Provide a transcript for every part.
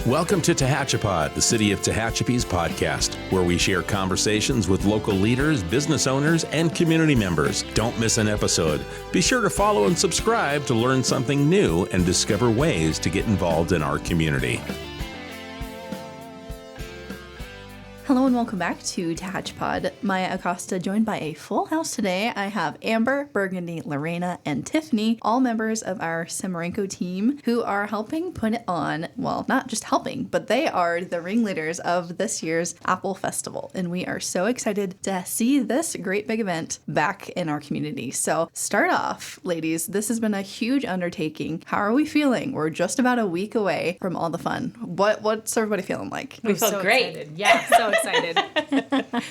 Welcome to Tehachapi, the City of Tehachapi's podcast, where we share conversations with local leaders, business owners, and community members. Don't miss an episode. Be sure to follow and subscribe to learn something new and discover ways to get involved in our community. Hello and welcome back to Tehachapi. Maya Acosta joined by a full house today. I have Amber, Burgundy, Lorena, and Tiffany, all members of our Samarenko team who are helping put it on. Well, not just helping, but they are the ringleaders of this year's Apple Festival. And we are so excited to see this great big event back in our community. So start off, ladies, this has been a huge undertaking. How are we feeling? We're just about a week away from all the fun. What's everybody feeling like? We feel so great. Excited. Yeah, so excited.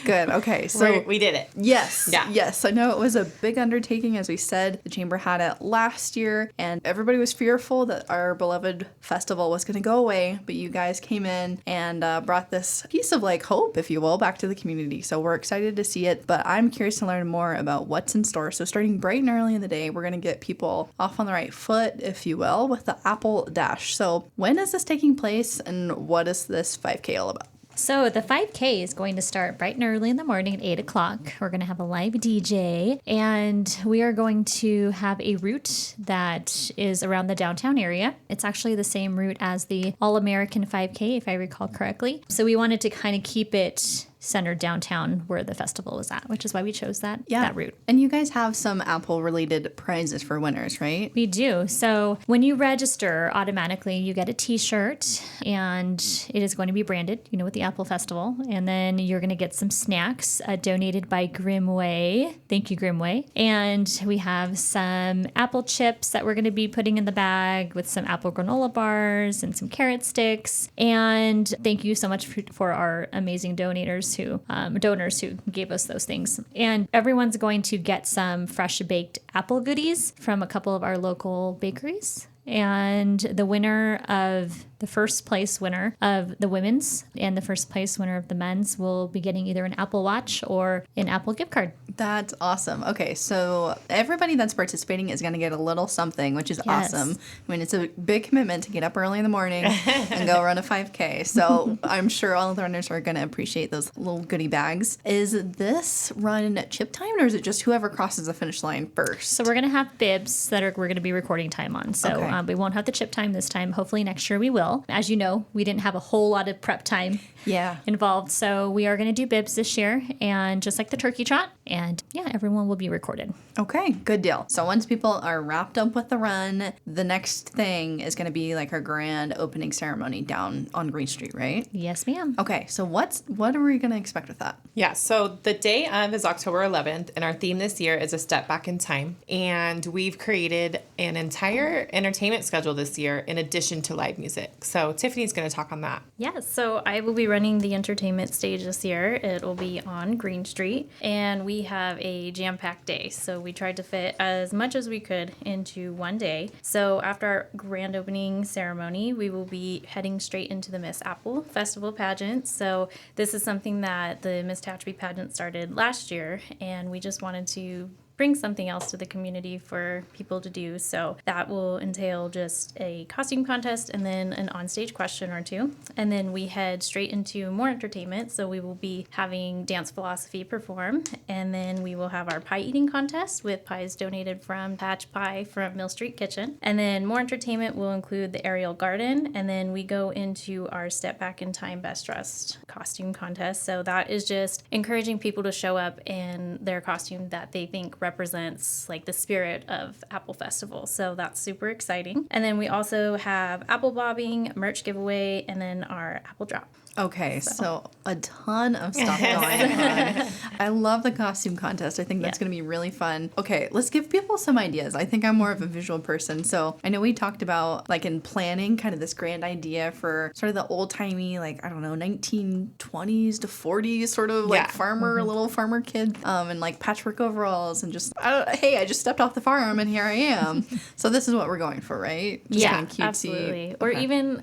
Good. Okay. So we did it. Yes. Yeah. Yes. I know it was a big undertaking, as we said. The chamber had it last year, and everybody was fearful that our beloved festival was going to go away. But you guys came in and brought this piece of hope, if you will, back to the community. So we're excited to see it. But I'm curious to learn more about what's in store. So starting bright and early in the day, we're going to get people off on the right foot, if you will, with the Apple Dash. So when is this taking place, and what is this 5K all about? So the 5K is going to start bright and early in the morning at 8 o'clock. We're going to have a live DJ, and we are going to have a route that is around the downtown area. It's actually the same route as the All-American 5K, if I recall correctly. So we wanted to kind of keep it centered downtown where the festival was at, which is why we chose that route. And you guys have some Apple-related prizes for winners, right? We do. So when you register, automatically you get a t-shirt, and it is going to be branded, with the Apple Festival. And then you're going to get some snacks donated by Grimway. Thank you, Grimway. And we have some apple chips that we're going to be putting in the bag with some apple granola bars and some carrot sticks. And thank you so much for our amazing donors who gave us those things. And everyone's going to get some fresh baked apple goodies from a couple of our local bakeries. And the first place winner of the women's and the first place winner of the men's will be getting either an Apple Watch or an Apple gift card. That's awesome. Okay, so everybody that's participating is going to get a little something, which is awesome. I mean, it's a big commitment to get up early in the morning and go run a 5K. So I'm sure all the runners are going to appreciate those little goodie bags. Is this run chip timed, or is it just whoever crosses the finish line first? So we're going to have bibs that we're going to be recording time on. So we won't have the chip time this time. Hopefully next year we will. As you know, we didn't have a whole lot of prep time involved. So we are going to do bibs this year, and just like the turkey trot. And everyone will be recorded. Okay, good deal. So once people are wrapped up with the run, the next thing is going to be our grand opening ceremony down on Green Street, right? Yes, ma'am. Okay, so what are we going to expect with that? Yeah, so the day of is October 11th, and our theme this year is a step back in time. And we've created an entire entertainment schedule this year in addition to live music. So Tiffany's going to talk on that. Yeah, so I will be running the entertainment stage this year. It will be on Green Street, and we have a jam-packed day. So we tried to fit as much as we could into one day. So after our grand opening ceremony, we will be heading straight into the Miss Apple Festival pageant. So this is something that the Miss Tehachapi pageant started last year, and we just wanted to bring something else to the community for people to do. So that will entail just a costume contest and then an onstage question or two. And then we head straight into more entertainment. So we will be having Dance Philosophy perform. And then we will have our pie eating contest with pies donated from Tehachapi from Mill Street Kitchen. And then more entertainment will include the aerial garden. And then we go into our Step Back in Time Best Dressed costume contest. So that is just encouraging people to show up in their costume that they think represents the spirit of Apple Festival. So that's super exciting. And then we also have apple bobbing, merch giveaway, and then our apple drop. Okay, so a ton of stuff going on. I love the costume contest. I think that's going to be really fun. Okay, let's give people some ideas. I think I'm more of a visual person. So I know we talked about, in planning, kind of this grand idea for sort of the old-timey, 1920s to 40s sort of, farmer, little farmer kid, and, patchwork overalls and just, I just stepped off the farm and here I am. So this is what we're going for, right? Just kind of cutesy. Absolutely. Or even,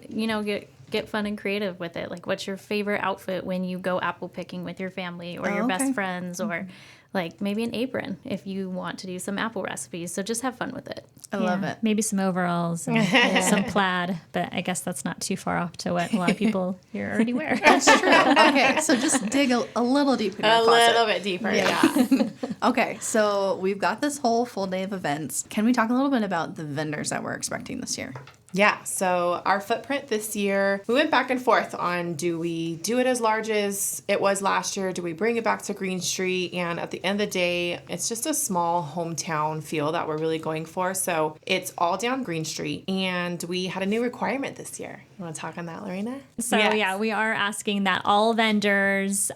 get fun and creative with it. What's your favorite outfit when you go apple picking with your family or your best friends, or like maybe an apron if you want to do some apple recipes. So just have fun with it. I love it. Maybe some overalls and some plaid, but I guess that's not too far off to what a lot of people here already wear. That's true. Okay, so just dig a little deeper in your A closet. little bit deeper, yeah. Okay, so we've got this whole full day of events. Can we talk a little bit about the vendors that we're expecting this year? Yeah, so our footprint this year, we went back and forth on, do we do it as large as it was last year? Do we bring it back to Green Street? And at the end of the day, it's just a small hometown feel that we're really going for. So it's all down Green Street. And we had a new requirement this year. You want to talk on that, Lorena? So Yes. yeah, we are asking that all vendors,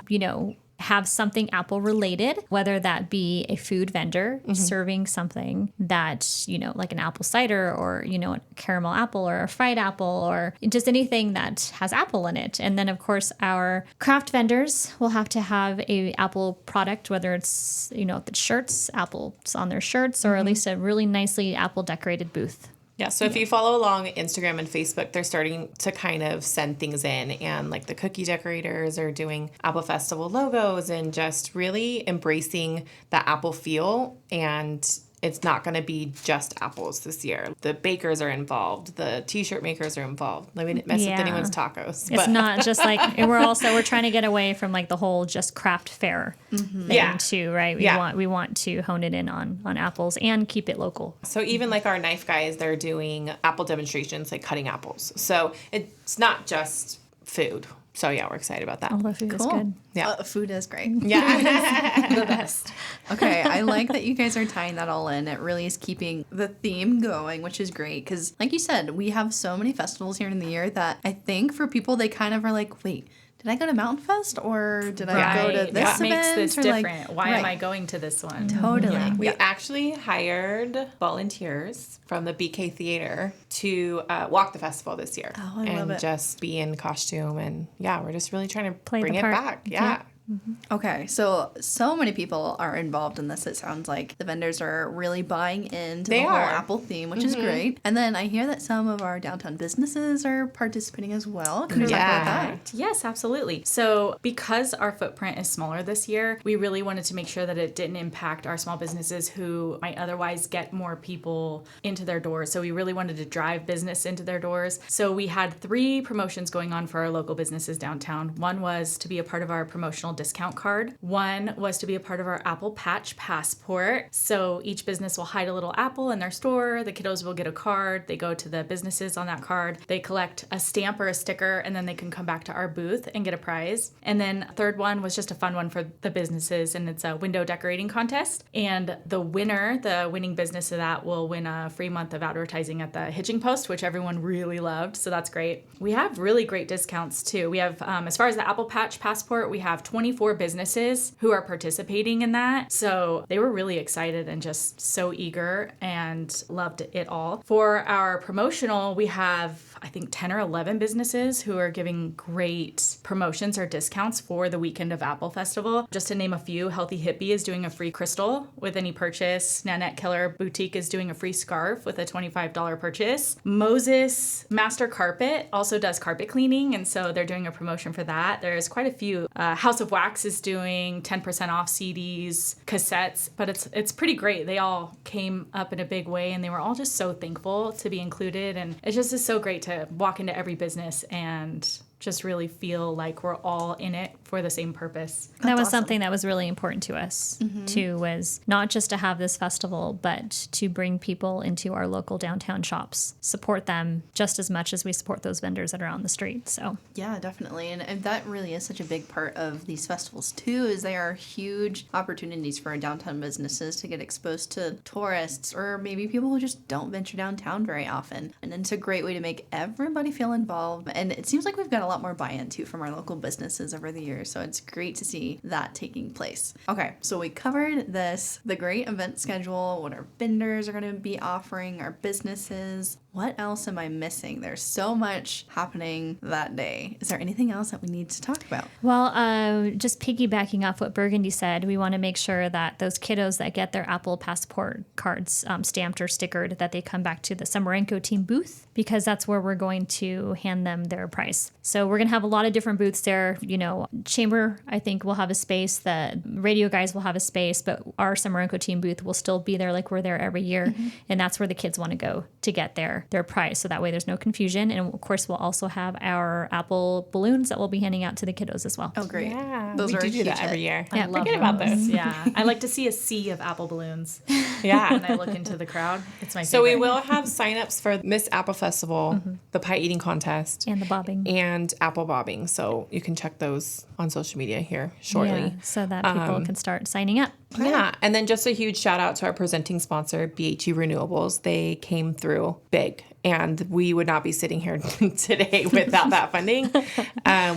have something apple related, whether that be a food vendor serving something that, like an apple cider or, a caramel apple or a fried apple or just anything that has apple in it. And then of course our craft vendors will have to have a apple product, whether it's, if it's shirts, apples on their shirts, or at least a really nicely apple decorated booth. Yeah, so if you follow along Instagram and Facebook, they're starting to kind of send things in, and like the cookie decorators are doing Apple Festival logos and just really embracing the Apple feel. And it's not going to be just apples this year. The bakers are involved. The t-shirt makers are involved. Let me not mess with Yeah. anyone's tacos. It's not just like, and we're trying to get away from like the whole just craft fair thing Yeah. too, right? We want to hone it in on apples and keep it local. So even like our knife guys, they're doing apple demonstrations, like cutting apples. So it's not just food. So yeah, we're excited about that. All the food is Cool. good. Yeah. Food is great. Yeah. The best. Okay, I like that you guys are tying that all in. It really is keeping the theme going, which is great. Because, like you said, we have so many festivals here in the year that I think for people, they kind of are like, wait, did I go to Mountain Fest or did I go to this What makes event? this Or, like- different? Why am I Right. going to this one? Totally. Yeah. We actually hired volunteers from the BK Theater to walk the festival this year. Oh, I and love it. just be in costume. And yeah, we're just really trying to Play the bring it part. back. Yeah. Okay, so many people are involved in this. It sounds like the vendors are really buying into They the whole are. Apple theme, which is great. And then I hear that some of our downtown businesses are participating as well. Can we talk about that? Yes, absolutely. So, because our footprint is smaller this year, we really wanted to make sure that it didn't impact our small businesses who might otherwise get more people into their doors. So, we really wanted to drive business into their doors. So, we had 3 promotions going on for our local businesses downtown. One was to be a part of our promotional discount card. One was to be a part of our Apple Patch Passport. So, each business will hide a little apple in their store. The kiddos will get a card. They go to the businesses on that card. They collect a stamp or a sticker, and then they can come back to our booth and get a prize. And then a third one was just a fun one for the businesses, and it's a window decorating contest. And the winning business of that will win a free month of advertising at the Hitching Post, which everyone really loved. So that's great. We have really great discounts too. We have, as far as the Apple Patch Passport, we have 24 businesses who are participating in that. So they were really excited and just so eager and loved it all. For our promotional, we have, I think, 10 or 11 businesses who are giving great promotions or discounts for the weekend of Apple Festival. Just to name a few, Healthy Hippie is doing a free crystal with any purchase. Nanette Killer Boutique is doing a free scarf with a $25 purchase. Moses Master Carpet also does carpet cleaning, and so they're doing a promotion for that. There's quite a few. House of Wax is doing 10% off CDs, cassettes, but it's pretty great. They all came up in a big way, and they were all just so thankful to be included, and it just is so great to walk into every business and just really feel like we're all in it for the same purpose. That was awesome. something that was really important to us too, was not just to have this festival, but to bring people into our local downtown shops, support them just as much as we support those vendors that are on the street. So Yeah, definitely. And that really is such a big part of these festivals too, is they are huge opportunities for our downtown businesses to get exposed to tourists or maybe people who just don't venture downtown very often. And it's a great way to make everybody feel involved. And it seems like we've got a lot more buy-in too from our local businesses over the years. So it's great to see that taking place. Okay, so we covered this, the great event schedule, what our vendors are going to be offering, our businesses. what else am I missing? There's so much happening that day. Is there anything else that we need to talk about? Well, just piggybacking off what Burgundy said, we want to make sure that those kiddos that get their Apple Passport cards stamped or stickered, that they come back to the Semerenko team booth, because that's where we're going to hand them their prize. So we're going to have a lot of different booths there. You know, Chamber, I think, will have a space. The radio guys will have a space, but our Semerenko team booth will still be there like we're there every year. And that's where the kids want to go to get their prize. So that way there's no confusion. And of course, we'll also have our Apple balloons that we'll be handing out to the kiddos as well. Oh, great. Yeah, Those we are a do huge that every hit. year. Yeah, Forget about those. Yeah. I like to see a sea of apple balloons Yeah. when I look into the crowd. It's my favorite. So we will have signups for Miss Apple Festival, the pie eating contest, And the bobbing. and apple bobbing. So you can check those on social media here shortly. Yeah, so that people can start signing up. Yeah. And then just a huge shout out to our presenting sponsor, BHE Renewables. They came through big. And we would not be sitting here today without that funding.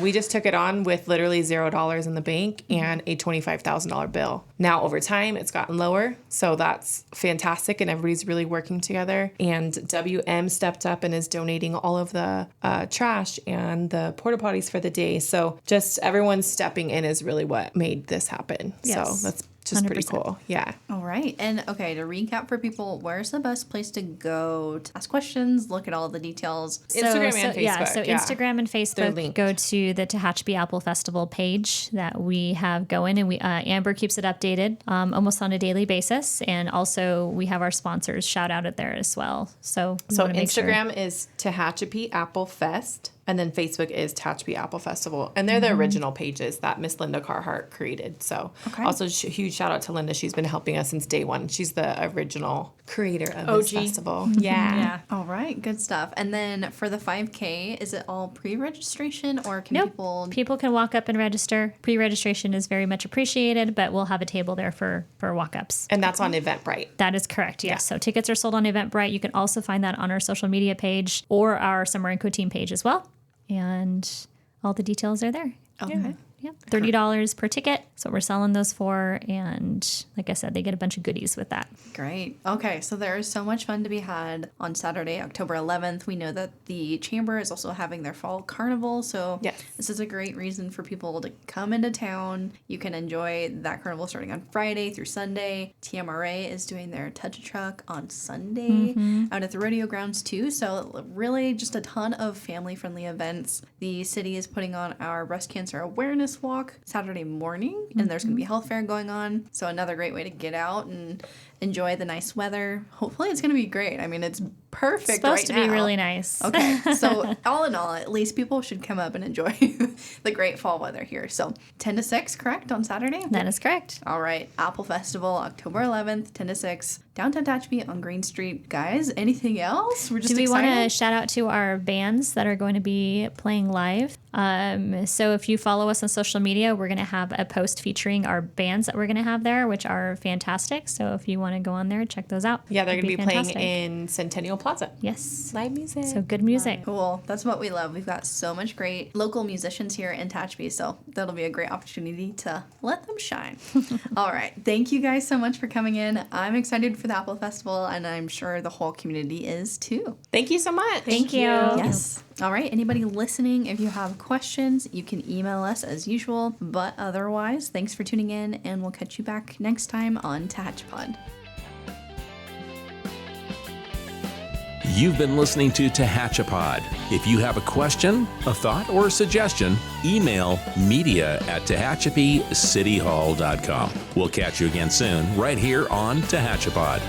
We just took it on with literally $0 in the bank and a $25,000 bill. Now, over time, it's gotten lower. So that's fantastic. And everybody's really working together. And WM stepped up and is donating all of the trash and the porta potties for the day. So just everyone stepping in is really what made this happen. Yes. So that's just pretty 100%. cool. Yeah. All right. And okay, to recap for people, where's the best place to go to ask questions, look at all the details? Instagram and Yeah, Facebook, so yeah. Instagram and They're Facebook, linked. go to the Tehachapi Apple Festival page that we have going, and we Amber keeps it updated almost on a daily basis, and also we have our sponsors shout out at there as well. So we So wanna make sure- Instagram is Tehachapi Apple Fest, and then Facebook is Tehachapi Apple Festival, and they're the original pages that Miss Linda Carhart created. So also huge shout out to Linda. She's been helping us since day one. She's the original creator of this OG. festival. Yeah. Yeah. All right, good stuff. And then for the 5K, is it all pre-registration or can Nope. people? Can walk up and register. Pre-registration is very much appreciated, but we'll have a table there for walk-ups. And that's on Eventbrite. That is correct, yes. Yeah. So tickets are sold on Eventbrite. You can also find that on our social media page or our Semerenko team page as well. And all the details are there. Okay. Yep, $30 per ticket. That's what we're selling those for. And like I said, they get a bunch of goodies with that. Great. Okay, so there is so much fun to be had on Saturday, October 11th. We know that the Chamber is also having their fall carnival, so Yes. this is a great reason for people to come into town. You can enjoy that carnival starting on Friday through Sunday. TMRA is doing their touch a truck on Sunday out at the rodeo grounds too. So really just a ton of family-friendly events. The city is putting on our breast cancer awareness walk Saturday morning, and there's going to be a health fair going on. So another great way to get out and enjoy the nice weather. Hopefully it's going to be great. I mean, it's perfect It's supposed right to be now. really nice. Okay, so all in all, at least people should come up and enjoy the great fall weather here. So 10 to 6, correct, on Saturday? That is correct. All right, Apple Festival, October 11th, 10 to 6, downtown Tehachapi on Green Street. Guys, anything else? We're just Do we want to excited. shout out to our bands that are going to be playing live? So if you follow us on social media, we're going to have a post featuring our bands that we're going to have there, which are fantastic. So if you want to go on there, check those out. Yeah, they're It'd going to be playing fantastic. in Centennial Plaza. Yes. Live music. So good music. Cool. That's what we love. We've got so much great local musicians here in Tehachapi, so that'll be a great opportunity to let them shine. All right. Thank you guys so much for coming in. I'm excited for the Apple Festival, and I'm sure the whole community is too. Thank you so much. Thank you. Yes. All right. Anybody listening, if you have questions, you can email us as usual. But otherwise, thanks for tuning in, and we'll catch you back next time on Tehachapi. You've been listening to Tehachapi. If you have a question, a thought, or a suggestion, email media@tehachapicityhall.com. We'll catch you again soon, right here on Tehachapi.